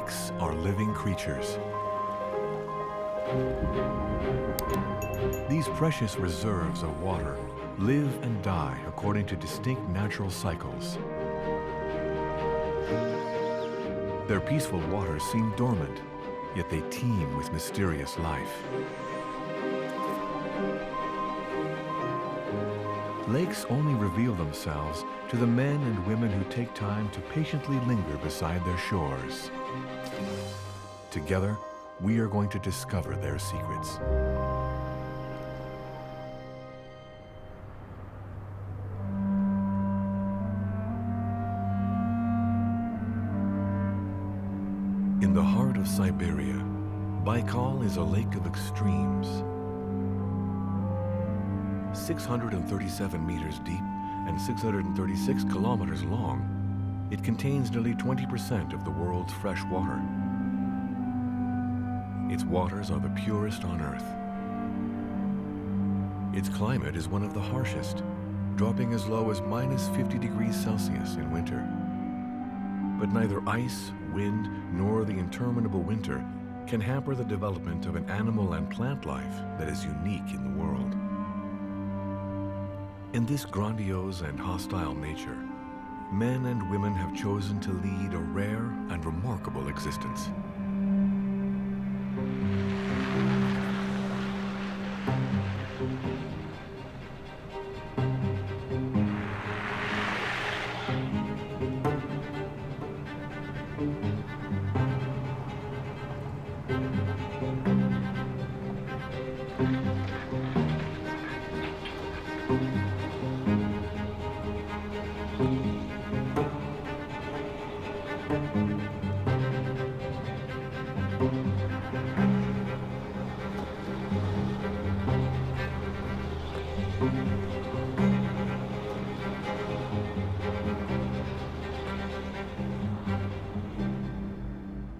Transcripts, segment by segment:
Lakes are living creatures. These precious reserves of water live and die according to distinct natural cycles. Their peaceful waters seem dormant, yet they teem with mysterious life. Lakes only reveal themselves to the men and women who take time to patiently linger beside their shores. Together, we are going to discover their secrets. In the heart of Siberia, Baikal is a lake of extremes. 637 meters deep and 636 kilometers long, it contains nearly 20% of the world's fresh water. Its waters are the purest on Earth. Its climate is one of the harshest, dropping as low as minus 50 degrees Celsius in winter. But neither ice, wind, nor the interminable winter can hamper the development of an animal and plant life that is unique in the world. In this grandiose and hostile nature, men and women have chosen to lead a rare and remarkable existence.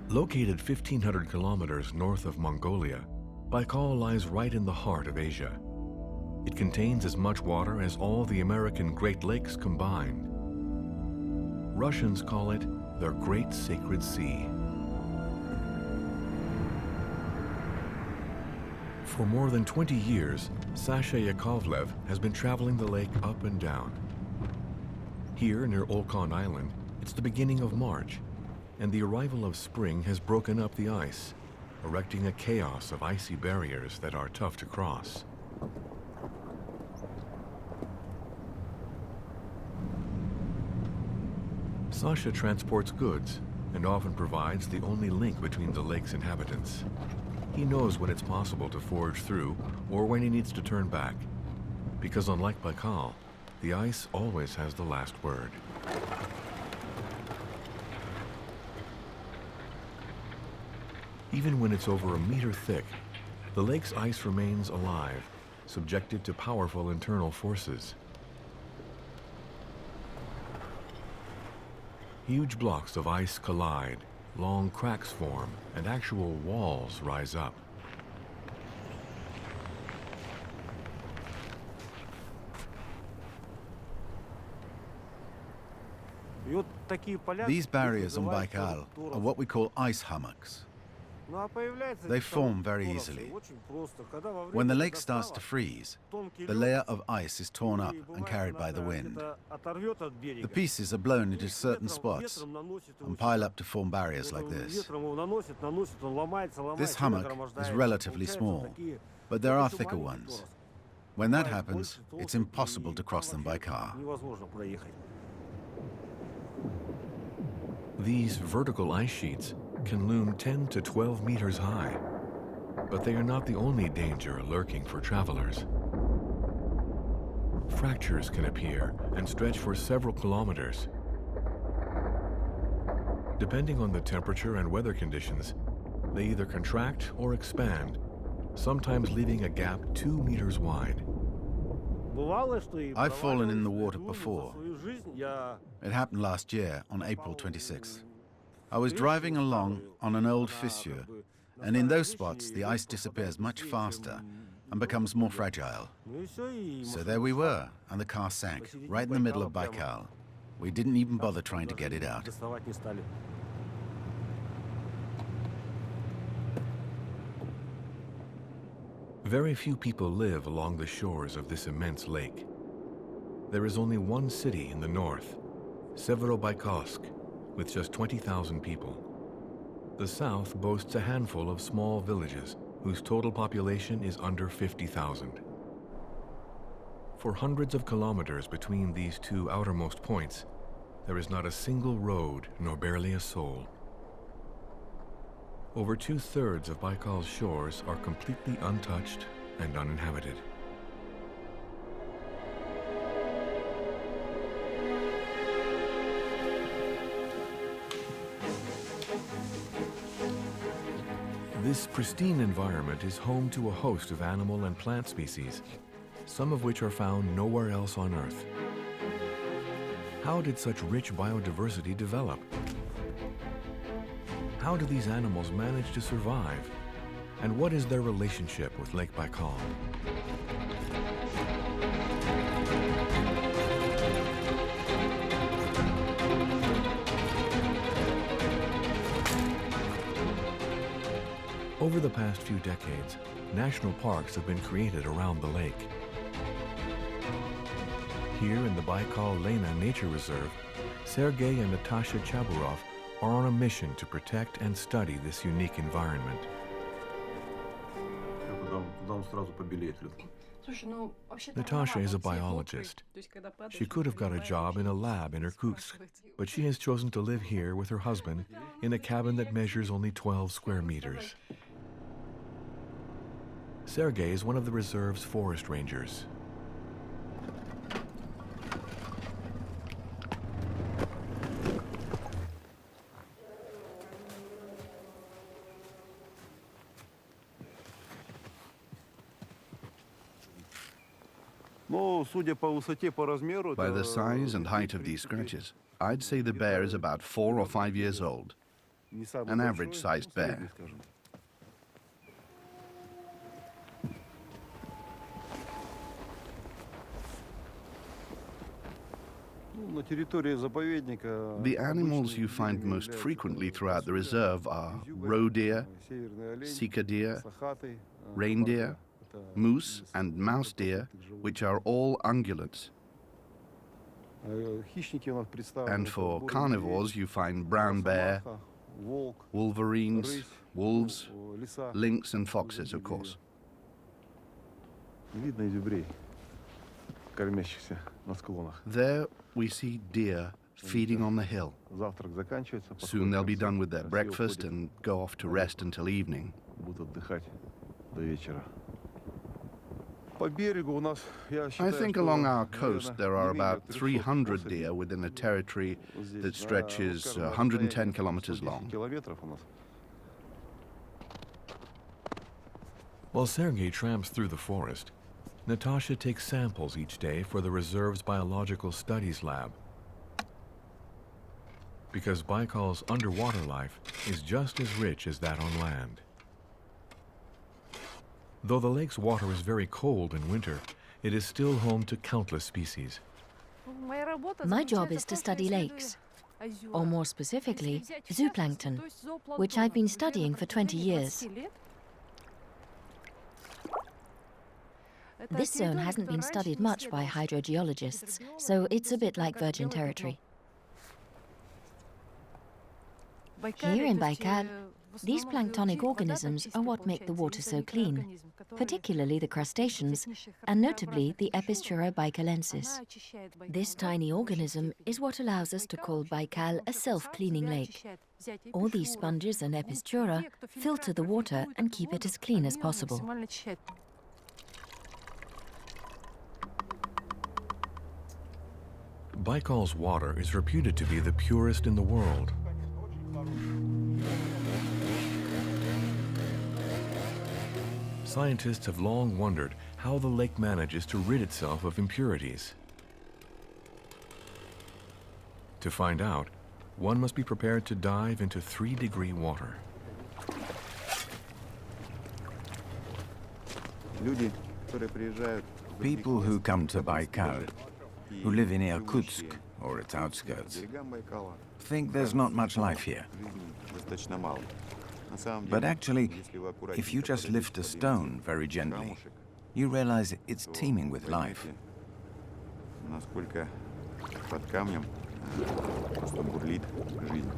Located 1,500 kilometers north of Mongolia, Baikal lies right in the heart of Asia. It contains as much water as all the American Great Lakes combined. Russians call it their Great Sacred Sea. For more than 20 years, Sasha Yakovlev has been traveling the lake up and down. Here near Olkhon Island, it's the beginning of March, and the arrival of spring has broken up the ice, erecting a chaos of icy barriers that are tough to cross. Sasha transports goods and often provides the only link between the lake's inhabitants. He knows when it's possible to forge through or when he needs to turn back, because unlike Baikal, the ice always has the last word. Even when it's over a meter thick, the lake's ice remains alive, subjected to powerful internal forces. Huge blocks of ice collide, long cracks form, and actual walls rise up. These barriers on Baikal are what we call ice hummocks. They form very easily. When the lake starts to freeze, the layer of ice is torn up and carried by the wind. The pieces are blown into certain spots and pile up to form barriers like this. This hummock is relatively small, but there are thicker ones. When that happens, it's impossible to cross them by car. These vertical ice sheets can loom 10 to 12 meters high, but they are not the only danger lurking for travelers. Fractures can appear and stretch for several kilometers. Depending on the temperature and weather conditions, they either contract or expand, sometimes leaving a gap 2 meters wide. I've fallen in the water before. It happened last year on April 26th. I was driving along on an old fissure, and in those spots the ice disappears much faster and becomes more fragile. So there we were, and the car sank right in the middle of Baikal. We didn't even bother trying to get it out. Very few people live along the shores of this immense lake. There is only one city in the north, Severodvikosk, with just 20,000 people. The south boasts a handful of small villages whose total population is under 50,000. For hundreds of kilometers between these two outermost points, there is not a single road nor barely a soul. Over 2/3 of Baikal's shores are completely untouched and uninhabited. This pristine environment is home to a host of animal and plant species, some of which are found nowhere else on Earth. How did such rich biodiversity develop? How do these animals manage to survive? And what is their relationship with Lake Baikal? Over the past few decades, national parks have been created around the lake. Here in the Baikal Lena Nature Reserve, Sergei and Natasha Chaburov are on a mission to protect and study this unique environment. Natasha is a biologist. She could have got a job in a lab in Irkutsk, but she has chosen to live here with her husband in a cabin that measures only 12 square meters. Sergei is one of the reserve's forest rangers. By the size and height of these scratches, I'd say the bear is about 4 or 5 years old, an average-sized bear. The animals you find most frequently throughout the reserve are roe deer, sika deer, reindeer, moose and mouse deer, which are all ungulates. And for carnivores, you find brown bear, wolverines, wolves, lynx and foxes, of course. There we see deer feeding on the hill. Soon they'll be done with their breakfast and go off to rest until evening. I think along our coast there are about 300 deer within a territory that stretches 110 kilometers long. While Sergei tramps through the forest, Natasha takes samples each day for the reserve's biological studies lab. Because Baikal's underwater life is just as rich as that on land. Though the lake's water is very cold in winter, it is still home to countless species. My job is to study lakes, or more specifically, zooplankton, which I've been studying for 20 years. This zone hasn't been studied much by hydrogeologists, so it's a bit like virgin territory. Here in Baikal, these planktonic organisms are what make the water so clean, particularly the crustaceans, and notably the Epistura baikalensis. This tiny organism is what allows us to call Baikal a self-cleaning lake. All these sponges and Epistura filter the water and keep it as clean as possible. Baikal's water is reputed to be the purest in the world. Scientists have long wondered how the lake manages to rid itself of impurities. To find out, one must be prepared to dive into 3-degree water. People who come to Baikal, who live in Irkutsk or its outskirts, think there's not much life here. But actually, if you just lift a stone very gently, you realize it's teeming with life. Насколько под камнем просто бурлит жизнь.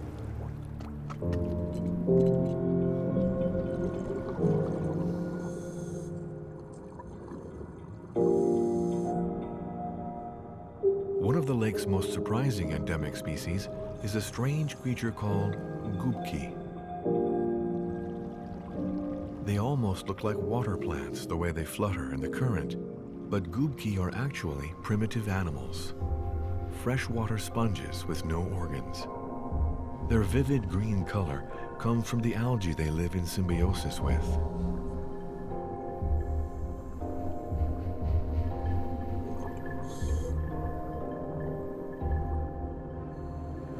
One of the lake's most surprising endemic species is a strange creature called gubki. They almost look like water plants the way they flutter in the current, but gubki are actually primitive animals, freshwater sponges with no organs. Their vivid green color comes from the algae they live in symbiosis with.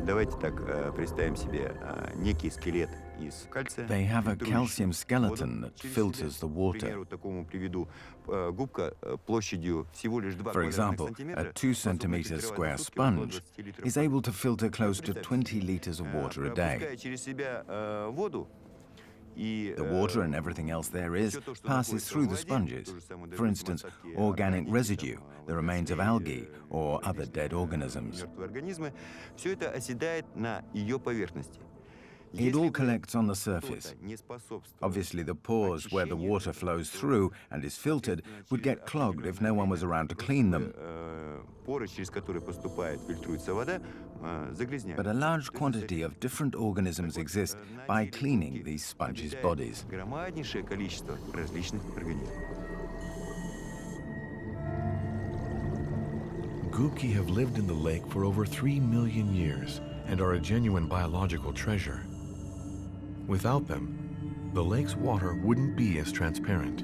Давайте так представим себе некий скелет из кальция. They have a calcium skeleton that filters the water. Такому приведу губка площадью всего лишь 2 For example, a 2 centimeter square sponge is able to filter close to 20 liters of water a day. Пропуская через себя воду. The water and everything else there is passes through the sponges. For instance, organic residue, the remains of algae or other dead organisms. Все это оседает на ее поверхности. It all collects on the surface. Obviously, the pores where the water flows through and is filtered would get clogged if no one was around to clean them. Поры, через которые поступает, фильтруется вода, загрязняют. But a large quantity of different organisms exist by cleaning these sponges' bodies. Громаднейшее количество различных организмов. Gubki have lived in the lake for over 3 million years and are a genuine biological treasure. Without them, the lake's water wouldn't be as transparent.